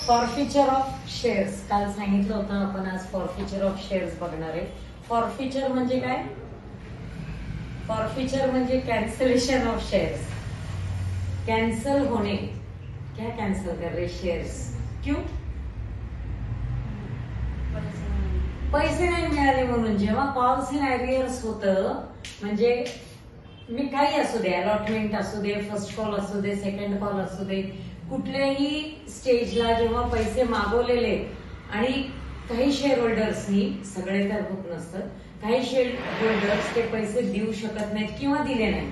Forfeiture of shares काल सांगितलं होतं आपण, आज फॉरफिचर ऑफ शेअर्स बघणार आहे. फॉरफिचर म्हणजे काय? फॉरफिचर म्हणजे कॅन्सलेशन ऑफ शेअर्स, कैंसल होने. क्या कैंसल कर रहे शेअर्स? क्यों? पैसे नाही मिळाले म्हणून. जेव्हा कॉल्स इन अरियर्स होतं म्हणजे मी काही असू दे, अलॉटमेंट असू दे, फर्स्ट कॉल असू दे, सेकंड कॉल असू दे, कुठल्याही स्टेजला जेव्हा पैसे मागवलेले आणि काही शेअर होल्डर्सनी, सगळे तर होत नसतं, काही शेअर होल्डर्स ते पैसे देऊ शकत नाहीत किंवा दिले नाही,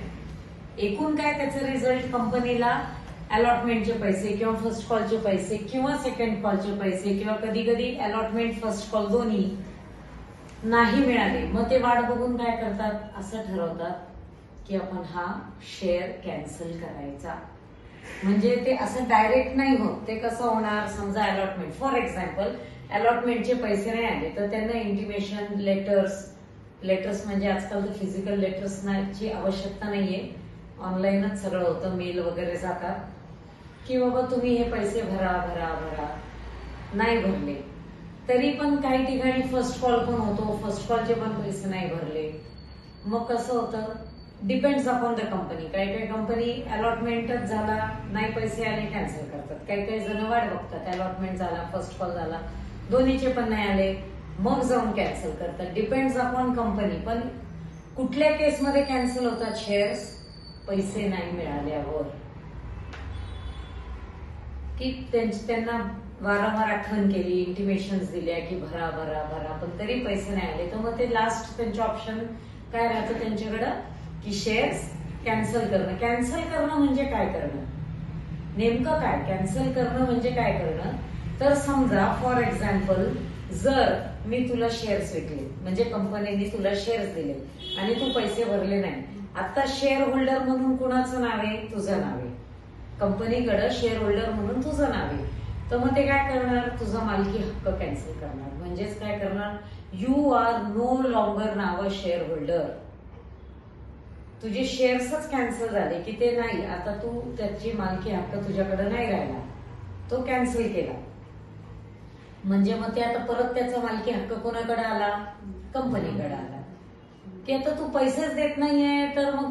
एकूण काय त्याचा रिझल्ट कंपनीला अलॉटमेंटचे पैसे किंवा फर्स्ट कॉलचे पैसे किंवा सेकंड कॉलचे पैसे किंवा कधी कधी अलॉटमेंट फर्स्ट कॉल दोन्ही नाही मिळाले. मग ते वाट बघून काय करतात, असं ठरवतात की आपण हा शेअर कॅन्सल करायचा. म्हणजे ते असं डायरेक्ट नाही होत. ते कसं होणार, समजा अलॉटमेंट, फॉर एक्झाम्पल अलॉटमेंटचे पैसे नाही आले तर त्यांना इंटिमेशन लेटर्स म्हणजे आजकाल तर फिजिकल लेटर्सची आवश्यकता नाहीये, ऑनलाईनच सगळं होतं, मेल वगैरे जातात की बाबा तुम्ही हे पैसे भरा भरा भरा. नाही भरले तरी पण काही ठिकाणी फर्स्ट कॉल पण होतो, फर्स्ट कॉलचे पण पैसे नाही भरले. मग कसं होतं, डिपेंड्स अपॉन द कंपनी. काही काही कंपनी अलॉटमेंटच झाला नाही पैसे आले कॅन्सल करतात, काही काही जण वाट बघतात, अलॉटमेंट झाला फर्स्ट कॉल झाला दोन्हीचे पण नाही आले मग जाऊन कॅन्सल करतात. Depends upon company. पण कुठल्या केसमध्ये कॅन्सल होतात शेअर्स? पैसे नाही मिळाल्यावर, की त्यांना वारंवार आठवण केली, इंटिमेशन्स दिल्या की भरा भरा भरा पण तरी पैसे नाही आले, तर मग ते लास्ट त्यांचे ऑप्शन काय राहतं त्यांच्याकडं की शेअर्स कॅन्सल करणं. कॅन्सल करणं म्हणजे काय करणं, नेमकं काय कॅन्सल करणं म्हणजे काय करणं? तर समजा फॉर एक्झाम्पल जर मी तुला शेअर्स विकले, म्हणजे कंपनीने तुला शेअर्स दिले आणि तू पैसे भरले नाही, आता शेअर होल्डर म्हणून कुणाचं नाव आहे? तुझं नाव आहे. कंपनीकडे शेअर होल्डर म्हणून तुझं नाव आहे. तर मग ते काय करणार, तुझा मालकी हक्क कॅन्सल करणार. म्हणजेच काय करणार, यू आर नो लॉंगर नाव शेअर होल्डर. तुझे शेअर्सच कॅन्सल झाले की ते नाही, आता तू त्याची मालकी हक्क तुझ्याकडे नाही राहिला, तो कॅन्सल केला. म्हणजे मग ते आता परत त्याचा मालकी हक्क कोणाकडे आला? कंपनीकडे आला. की आता तू पैसेच देत नाहीये तर मग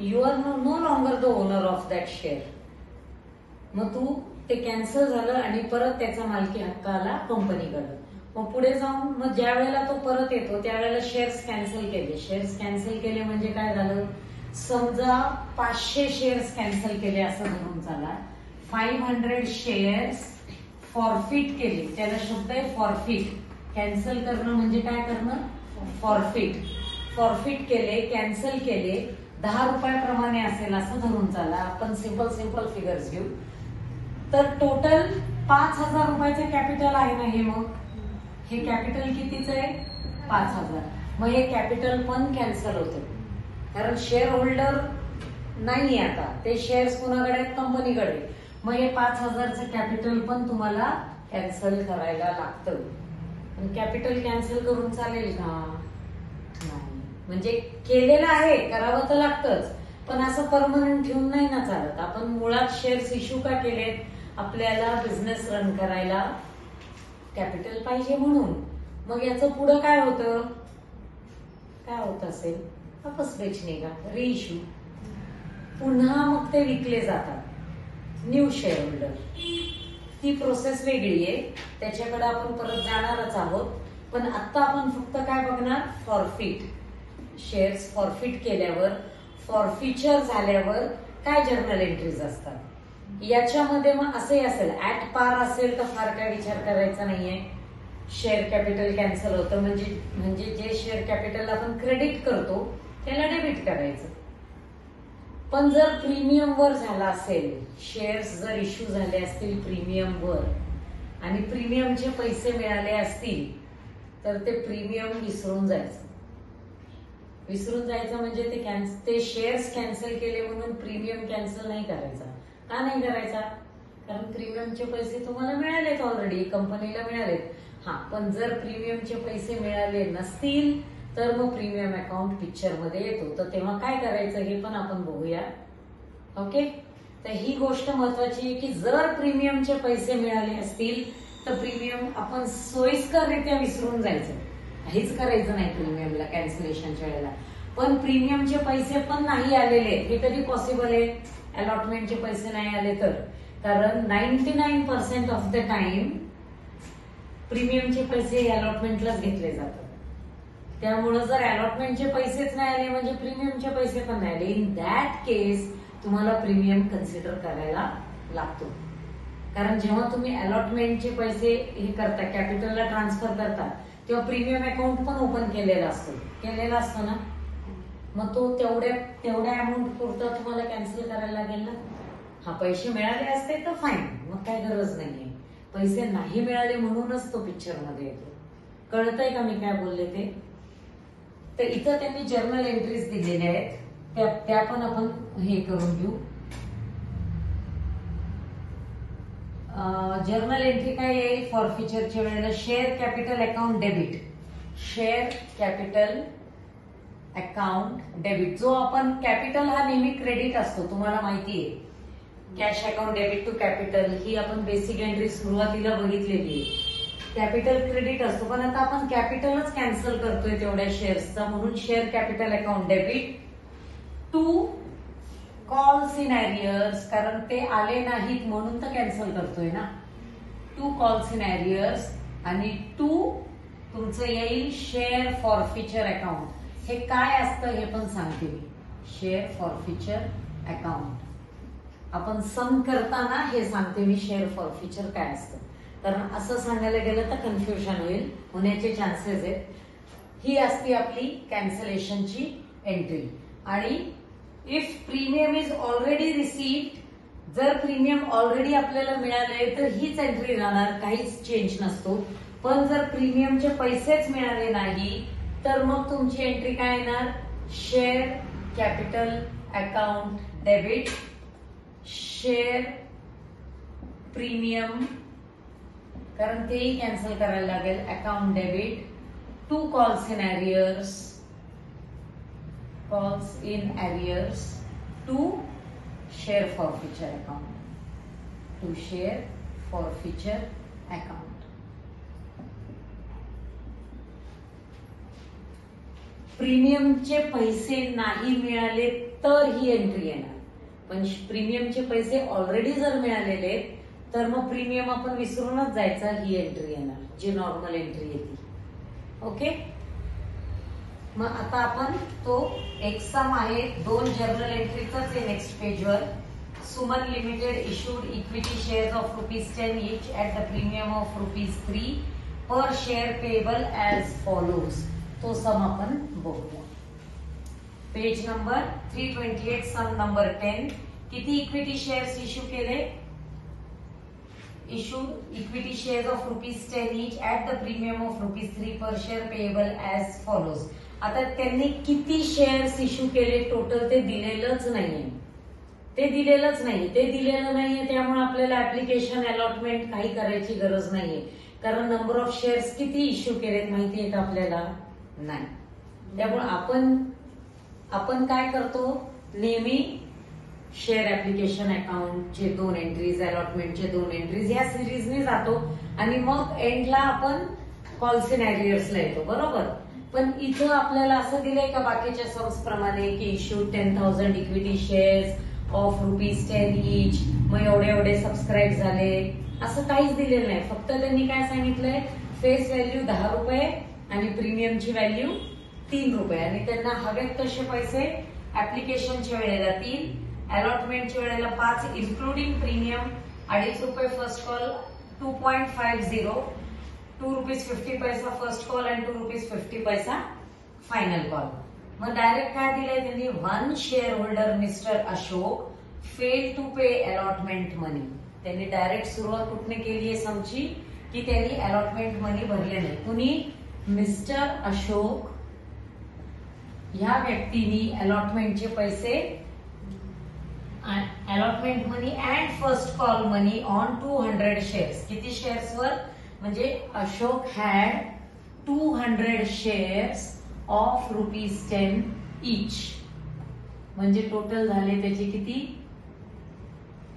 you are no longer the owner of that share. मग तू ते कॅन्सल झालं आणि परत त्याचा मालकी हक्क आला कंपनीकडे. मग पुढे जाऊन मग ज्या वेळेला तो परत येतो त्यावेळेला शेअर्स कॅन्सल केले. शेअर्स कॅन्सल केले म्हणजे काय झालं, समजा 500 शेअर्स कॅन्सल केले असं धरून चाला, 500 शेअर्स फॉरफिट केले. त्याला शब्द आहे फॉरफिट. कॅन्सल करणं म्हणजे काय करणं, फॉरफिट. फॉरफिट केले, कॅन्सल केले, 10 रुपयाप्रमाणे असेल असं धरून चाला. आपण सिंपल फिगर्स घेऊ. तर टोटल 5,000 रुपयाचं कॅपिटल आहे ना हे. मग हे कॅपिटल कितीच आहे? 5,000. मग हे कॅपिटल पण कॅन्सल होतं कारण शेअर होल्डर नाहीये आता, ते शेअर्स कुणाकडे आहेत? कंपनीकडे. मग हे 5,000चं कॅपिटल पण तुम्हाला कॅन्सल करायला लागतं. पण कॅपिटल कॅन्सल करून चालेल का? नाही. म्हणजे केलेलं आहे, करावं तर लागतंच, पण असं परमनंट ठेवून नाही ना चालत. आपण मुळात शेअर्स इश्यू का केलेत? आपल्याला बिझनेस रन करायला कॅपिटल पाहिजे म्हणून. मग याचं पुढं काय होतं, काय होत असेल? वापस बेचणे का, रिइश्यू. पुन्हा मग ते विकले जातात न्यू शेअर होल्डर. ती प्रोसेस वेगळी आहे, त्याच्याकडे आपण परत जाणारच आहोत. पण आता आपण फक्त काय बघणार, फॉरफिट. शेअर्स फॉरफिट केल्यावर, फॉरफिचर झाल्यावर काय जर्नल एंट्रीज असतात. याच्यामध्ये मग असंही असेल, ऍट पार असेल तर फार काय विचार करायचा नाहीये. शेअर कॅपिटल कॅन्सल होतं म्हणजे जे शेअर कॅपिटल आपण क्रेडिट करतो त्याला डेबिट करायचं. पण जर प्रीमियम वर झाला असेल, शेअर्स जर इश्यू झाले असतील प्रीमियम वर आणि प्रीमियमचे पैसे मिळाले असतील तर ते प्रीमियम विसरून जायचं. विसरून जायचं म्हणजे ते शेअर्स कॅन्सल केले म्हणून प्रीमियम कॅन्सल नाही करायचा. का नाही करायचा? कारण प्रीमियमचे पैसे तुम्हाला मिळालेत ऑलरेडी, कंपनीला मिळालेत. हा, पण जर प्रीमियमचे पैसे मिळाले नसतील तर मग प्रीमियम अकाउंट पिक्चर मध्ये येतो. तर तेव्हा काय करायचं हे पण आपण बघूया. ओके, तर ही गोष्ट महत्वाची आहे की जर प्रीमियमचे पैसे मिळाले असतील तर प्रीमियम आपण सोयीस्कररित्या विसरून जायचं, काहीच करायचं नाही प्रीमियमला कॅन्सलेशनच्या वेळेला. पण प्रीमियमचे पैसे पण नाही आलेले, हे कधी पॉसिबल आहे? अलॉटमेंटचे पैसे नाही आले तर. कारण 99% ऑफ द टाइम प्रीमियमचे पैसे अलॉटमेंटलाच घेतले जातात. त्यामुळे जर अलॉटमेंटचे पैसेच नाही आले म्हणजे प्रीमियमचे पैसे पण नाही आले, इन दॅट केस तुम्हाला प्रीमियम कन्सिडर करायला लागतो. कारण जेव्हा तुम्ही अलॉटमेंटचे पैसे हे करता, कॅपिटलला ट्रान्सफर करता, तेव्हा प्रीमियम अकाउंट पण ओपन केलेला असतो ना, मग तो तेवढ्या अमाऊंट पुरता तुम्हाला कॅन्सल करायला लागेल ना. हा पैसे मिळाले असते तर फाईन, मग काय गरज नाहीये. पैसे नाही मिळाले म्हणूनच तो पिक्चर मध्ये येतो. कळतंय का मी काय बोलले ते? तर इथं त्यांनी जर्नल एंट्रीज दिलेल्या आहेत, त्या पण आपण हे करून घेऊ. जर्नल एंट्री काय येईल फॉरफिचरच्या वेळेला? Share capital account debit. Share capital account debit. जो आपण कॅपिटल हा नेहमी क्रेडिट असतो, तुम्हाला माहिती आहे. Cash account debit to capital ही आपण बेसिक एंट्री सुरुवातीला बघितलेली आहे. कॅपिटल क्रेडिट असतो, पण आता आपण कॅपिटलच कॅन्सल करतोय तेवढ्या शेअर्सचा, म्हणून share capital account debit to calls in arrears, कारण ते आले नाहीत म्हणून तर कॅन्सल करतोय ना. टू कॉल्स इन एरियर्स आणि टू तुमचं येईल शेअर फॉरफिचर अकाउंट. हे काय असतं हे पण सांगते मी. शेअर फॉरफिचर अकाउंट आपण सम करताना हे सांगते मी शेअर फॉरफिचर काय असतं, कारण असं सांगायला गेलं तर कन्फ्युजन होण्याचे चान्सेस आहेत. ही असते आपली कॅन्सलेशनची एंट्री. आणि if premium is already received, जर प्रीमियम ऑलरेडी आपल्याला मिळाले तर हीच एंट्री राहणार, काहीच चेंज नसतो. पण जर प्रीमियमचे पैसेच मिळाले नाही तर मग तुमची एंट्री काय येणार? Share capital account debit share premium, कारण तेही कॅन्सल करायला लागेल. Account debit to calls in arrears to share forfeiture account. To share forfeiture account. प्रीमियमचे पैसे नाही मिळाले तर ही एंट्री येणार, पण प्रीमियमचे पैसे ऑलरेडी जर मिळालेले तर मग प्रीमियम आपण विसरूनच जायचा, ही एंट्री येणार जी नॉर्मल एंट्री येते. ओके. मग आता आपण तो एक सम आहे 2 जर्नल एंट्रीचाच आहे नेक्स्ट पेजवर. Suman limited issued equity shares of ₹10 each at the premium of ₹3 per share payable as follows. तो सम आपण बघूया. पेज नंबर 328, सम नंबर 10. किती इक्विटी शेअर्स इश्यू केले? Issued equity shares of ₹10 each at the premium of ₹3 per share payable as follows. आता त्यांनी किती shares issue केले total ते दिलेलंच नाहीये. ते दिलेलं नाहीये त्यामुळे आपल्याला ऍप्लिकेशन अलॉटमेंट काही करायची गरज नाहीये, कारण नंबर ऑफ शेअर्स किती इश्यू केलेत माहितीये का आपल्याला? नाही. त्यामुळे आपण काय करतो नेहमी? शेअर ऍप्लिकेशन अकाउंटचे 2 एंट्रीज, अलॉटमेंटचे 2 एंट्रीज या सिरीजने जातो आणि मग एंडला आपण कॉल्स इन एरियर्सला येतो, बरोबर. पण इथं आपल्याला असं दिलंय का बाकीच्या सम्स प्रमाणे की issue 10,000 equity shares of ₹10 each, मग एवढे सबस्क्राईब झाले, असं काहीच दिलेलं नाही. फक्त त्यांनी काय सांगितलंय? फेस व्हॅल्यू ₹10 आणि प्रीमियमची व्हॅल्यू ₹3 आणि त्यांना हवेत तसे पैसे ऍप्लिकेशनच्या वेळेला 3, अलॉटमेंटच्या वेळेला 5 including premium ₹2.50 first call, 2.50, ₹2.50 first call आणि ₹2.50 फायनल कॉल. मग डायरेक्ट काय दिलंय त्यांनी? 1 share holder mister Ashok fail to pay allotment money. त्यांनी डायरेक्ट सुरुवात कुठने केली आहे समची की त्यांनी अलॉटमेंट मनी भरले नाही. कुणी? मिस्टर अशोक ह्या व्यक्तीने अलॉटमेंटचे पैसे, allotment money and first call money on 200 shares. किती शेअर्सवर? म्हणजे Ashok had 200 shares of ₹10 each, म्हणजे टोटल झाले त्याचे किती?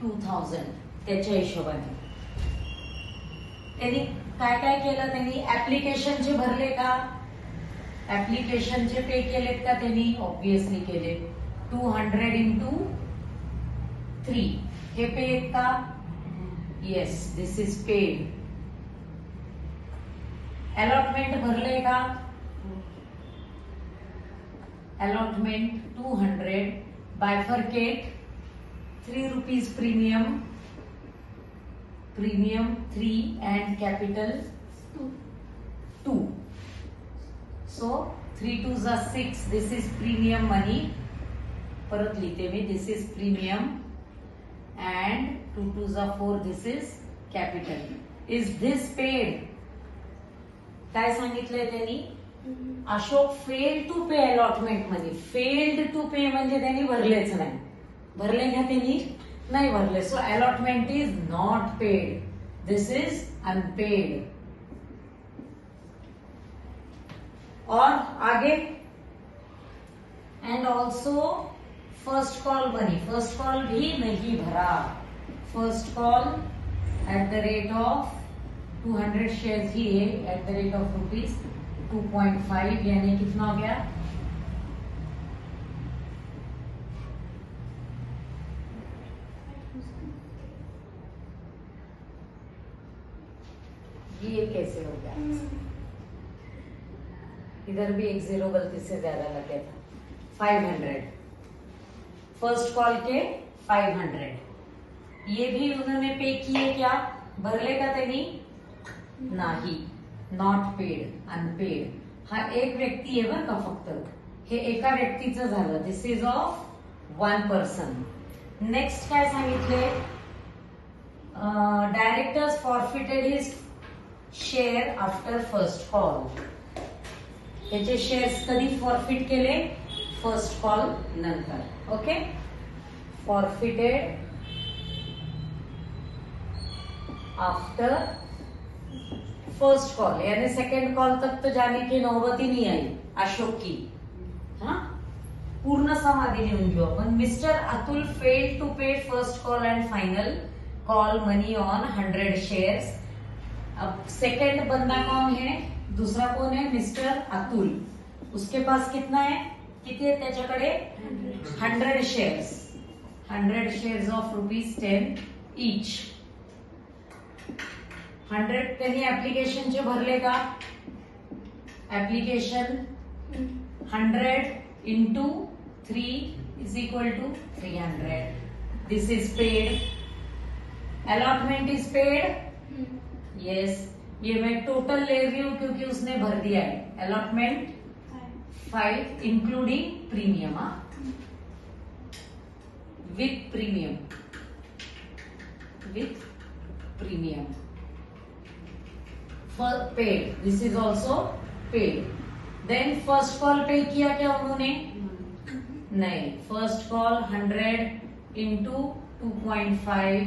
2000 त्याच्या हिशोबाने. त्यांनी काय काय केलं, त्यांनी ऍप्लिकेशनचे भरले का, ऍप्लिकेशनचे पे केलेत का त्यांनी, ऑब्विसली केले. 200 into 3 हे पे आहेत का, yes, this is paid. Allotment भरले का, allotment 200, bifurcate 3 rupees premium, premium 3 and capital 2. So 3 2s are 6. This is premium money. परत लिहिते मी, this is premium and 2 2s are 4. This is capital. Is this paid? काय सांगितलंय त्यांनी, Ashok failed to pay allotment money. Failed to pay म्हणजे त्यांनी भरलेच नाही. भरले का त्यांनी, नाही भरले. So allotment is not paid. This is unpaid. और आगे, and also first call money. First call भी नहीं भरा. First call at the rate of 200 share ही है, एट द रेट ऑफ ₹2.5, यानी कितना हो गया, ये कैसे हो गया, इधर भी एक 0 गलती से ज्यादा लगे था. 500 फर्स्ट कॉल के 500. ये भी उन्होंने पे किए क्या, भरले का त्यांनी, नाही, नॉट पेड, अनपेड. हा एक व्यक्ती आहे बरं का, फक्त हे एका व्यक्तीचं झालं. दिस इज ऑफ 1 person. नेक्स्ट काय सांगितले, directors forfeited his share after first call. त्याचे शेअर्स कधी फॉरफिट केले, फर्स्ट कॉल नंतर. Okay, forfeited after first call, यानी सेकेंड कॉल तक तो जाने की नौबत ही नहीं आई अशोक की. हाँ, पूर्ण समाधी लिहून घेऊ आपण. Mister Atul failed to pay first call and final call money on 100 shares. अब सेकेंड बंदा कौन है, दूसरा कौन है, मिस्टर अतुल. उसके पास कितना है, किती आहे त्याच्याकडे, 100 शेयर्स. 100 shares of ₹10 each. 100 त्यांनी ऍप्लिकेशनचे भरले का, application 100 into 3 is equal to 300. This is paid. Allotment is paid. Yes. ये मैं टोटल ले रही हूं क्योंकि उसने भर दिया है. Allotment 5 including premium, with premium, with premium. Paid, this is also paid. Then first call pay किया क्या उन्होंने, नहीं. First call 100 into 2.5,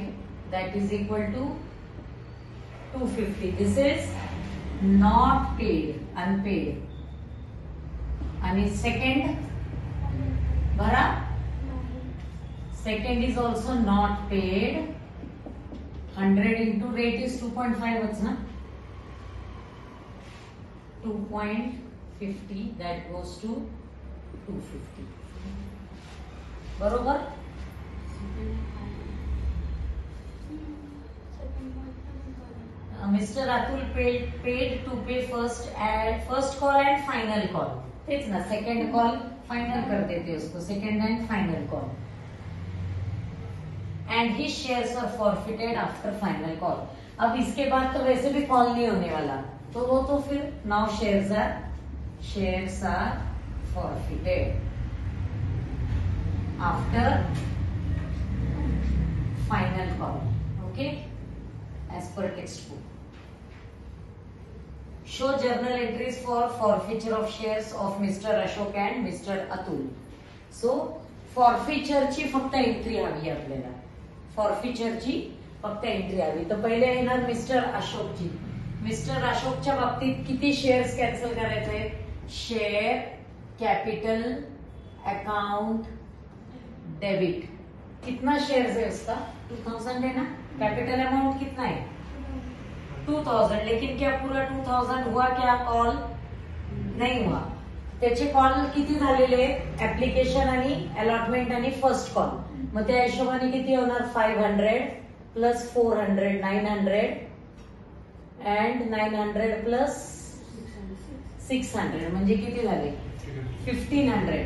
that is equal to 250. This is not paid, unpaid. And second भरा, second is also not paid. 100 into rate is 2.5 च ना, 2.50, that goes to 250. बरोबर. Mister Atul paid to pay first call and final call. तेच ना, second call final कर देते उसको, second and final call. And ही shares are forfeited after final call. अब इसके बाद तो वैसे भी कॉल नहीं होने वाला, तो वो तो फिर now shares are forfeited after final call. Okay, as per textbook. Show journal entries for forfeiture of shares of Mr. Ashok and Mr. Atul. So forfeiture ची फक्त एंट्री हवी आपल्याला. forfeiture ची फक्त एंट्री हवी. तर पहिले येणार मिस्टर अशोक जी. मिस्टर अशोकच्या बाबतीत किती शेअर्स कॅन्सल करायचे, शेअर कॅपिटल अकाउंट डेबिट कितना शेयर है उसका 2000 है ना, कैपिटल अमाउंट कितना है 2000, लेकिन क्या पूरा 2000 हुआ क्या कॉल नाही हुआ. त्याचे कॉल किती झालेले ऍप्लिकेशन आणि अलॉटमेंट आणि फर्स्ट कॉल. मग त्या हिशोबाने किती होणार 500 प्लस 400 900 अँड 900 प्लस 600 म्हणजे किती झाले 1500.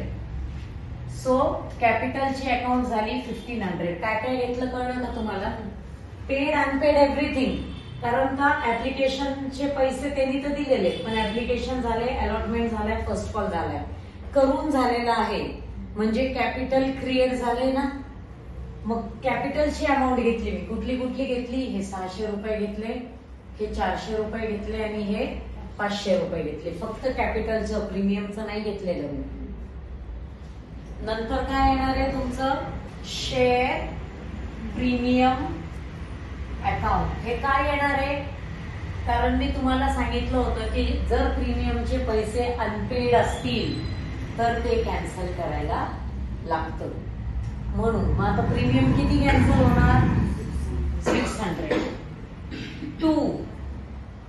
सो कॅपिटलची अकाउंट झाली 1500. काय काय घेतलं कळलं का तुम्हाला. Paid unpaid everything. कारण का ऍप्लिकेशनचे पैसे त्यांनी तर दिलेले, पण ऍप्लिकेशन झाले अलॉटमेंट झालाय फर्स्ट कॉल झालाय करून झालेला आहे म्हणजे कॅपिटल क्रिएट झाले ना. मग कॅपिटलची अमाऊंट घेतली मी कुठली कुठली घेतली. हे 600 रुपये घेतले, हे 400 रुपये घेतले आणि हे 500 रुपये घेतले. फक्त कॅपिटलचं प्रीमियमचं नाही घेतलेलं मी. नंतर काय येणार आहे तुमचं शेअर प्रीमियम अकाउंट. हे काय येणार आहे कारण मी तुम्हाला सांगितलं होतं की जर प्रीमियमचे पैसे अनपेड असतील तर ते कॅन्सल करायला लागतं. म्हणून मग आता प्रीमियम किती कॅन्सल होणार 600. 2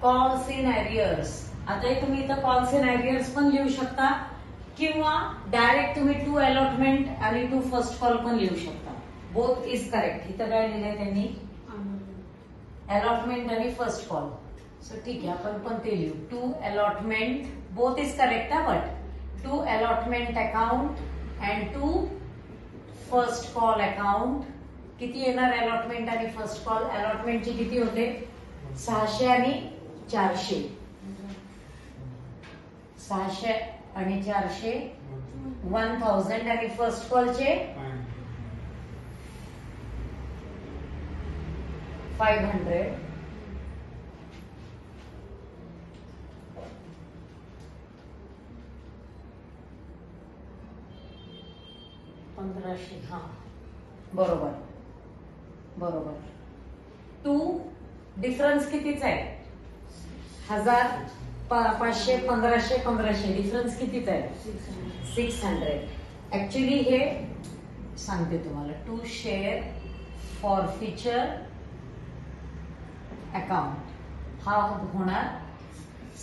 कॉल्स इन अरियर्स. आता हे तुम्ही इथं कॉल्स इन अरियर्स पण लिहू शकता किंवा डायरेक्ट तुम्ही 2 अलॉटमेंट आणि 2 फर्स्ट कॉल पण लिहू शकता. Both is correct. इथं काय लिहिलंय त्यांनी अलॉटमेंट आणि फर्स्ट कॉल. सो ठीक आहे आपण पण ते लिहू 2 अलॉटमेंट बोथ इज करेक्ट हा. But 2 allotment account and 2 first call account. किती येणार अलॉटमेंट आणि फर्स्ट कॉल. अलॉटमेंटचे किती होते 600 आणि 400. 600 आणि 400 1000 आणि फर्स्ट कॉलचे 500. पंधराशे. हा बरोबर बरोबर. 2 डिफरन्स कितीच आहे 1000 500 1500 1500 डिफरन्स कितीच आहे 600. ऍक्च्युली हे सांगते तुम्हाला 2 शेअर फॉरफिचर अकाउंट हा होणार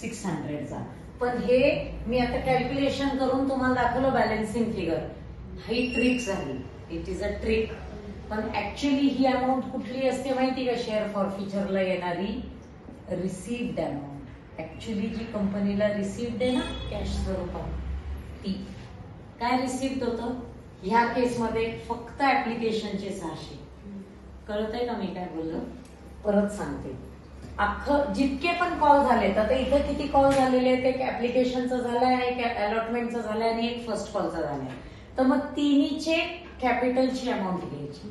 600 चा. पण हे मी आता कॅल्क्युलेशन करून तुम्हाला दाखवलं बॅलन्सिंग फिगर. ही ट्रिक झाली. It is a trick. पण ऍक्च्युली ही अमाऊंट कुठली असते माहिती का शेअर फॉरफिचरला येणारी रिसीव्ड अमाऊंट. ऍक्च्युली जी कंपनीला रिसीव्ड आहे ना कॅश स्वरूपात ती काय रिसीव्ड होतं ह्या केसमध्ये फक्त ऍप्लिकेशनचे 600. कळतंय का मी काय बोललो. परत सांगते अख्खं जितके पण कॉल झालेत. आता इथं किती कॉल झालेले आहेत एक ऍप्लिकेशनचा झालाय एक अलॉटमेंटचा झालाय आणि एक फर्स्ट कॉलचा झालाय. तर मग तिन्हीचे कॅपिटलची अमाऊंट घ्यायची.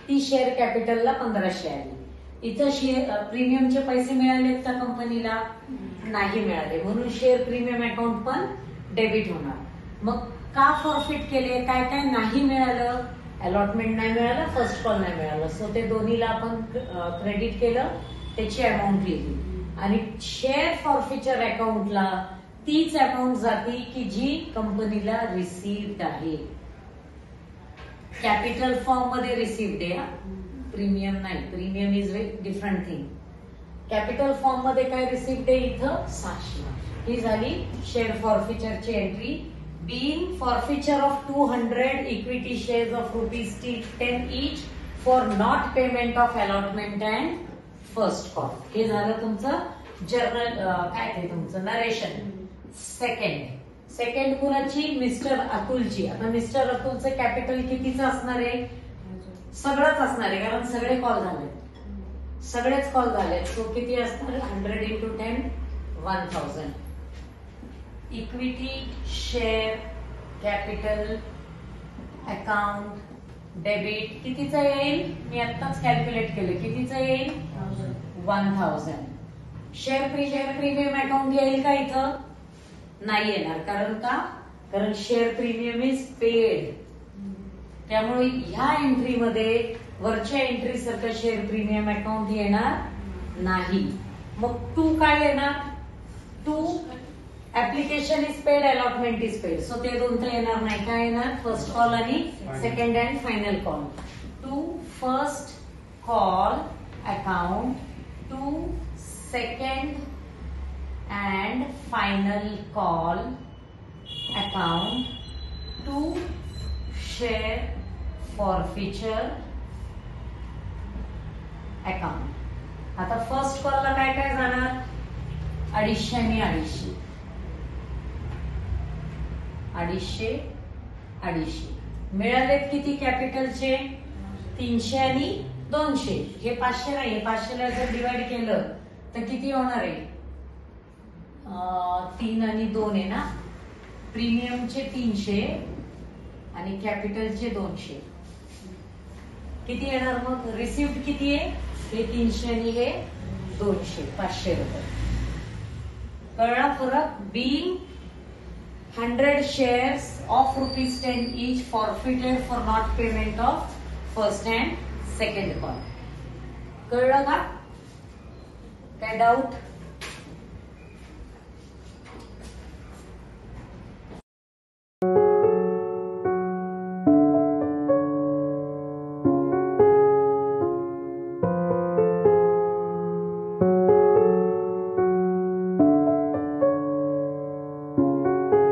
ती शेअर कॅपिटलला 1500 आली. इथं शेअर प्रीमियमचे पैसे मिळालेत का कंपनीला नाही मिळाले म्हणून शेअर प्रीमियम अकाउंट पण डेबिट होणार. मग का फॉरफिट केले काय काय नाही मिळालं. अलॉटमेंट नाही मिळालं फर्स्ट कॉल नाही मिळालं. सो ते दोन्हीला आपण क्रेडिट केलं त्याची अमाऊंट लिहिली. आणि शेअर फॉरफिचर अकाउंटला तीच अमाऊंट जाती की जी कंपनीला रिसीव्ड आहे. कॅपिटल फॉर्म मध्ये रिसीव्ड आहे प्रीमियम नाही. Premium is different thing. Capital form मध्ये काय रिसीव्ड आहे इथं 600. ही झाली शेअर फॉरफिचरची entry. being forfeiture of 200 equity shares of ₹10 each for not payment of allotment and first call. हे झालं तुमचं जर्नल काय ते तुमचं नरेशन. सेकंड कुणाची मिस्टर अतुलची. आता मिस्टर अतुलचं कॅपिटल कितीचं असणार आहे सगळंच असणार आहे कारण सगळे कॉल झाले सगळेच कॉल झाले. सो किती असणार 100 × 10 1000. Equity share capital account debit कितीचा येईल मी आत्ताच कॅल्क्युलेट केलं कितीचा येईल 1000. शेअर प्रीमियम अकाउंट येईल का इथं नाही येणार. कारण का कारण शेअर प्रीमियम इज पेड. त्यामुळे ह्या एंट्रीमध्ये वरच्या एंट्री सारखं शेअर प्रीमियम अकाउंट येणार नाही. मग 2 काय येणार 2 application is paid allotment is paid. So ते दोन तर येणार नाही. काय येणार फर्स्ट कॉल आणि second and final call. First call account to second and final call account to share forfeiture account. आता फर्स्ट कॉलला काय काय जाणार? 250 आणि 250, 250, 250 मिळालेत किती कॅपिटलचे? 300 आणि 200. हे 500 नाही, 500 ला जर डिवाइड केलं तर किती होणार आहे? 3 आणि 2 आहे ना. प्रीमियमचे 300 आणि कॅपिटलचे 200. किती येणार मग? रिसिव्ड किती आहे? हे 300 आणि हे 200, 500 रुपये. कळला फरक? Being 100 shares of ₹10 each forfeited for not payment of first and second call. कळलं का? काय डाऊट?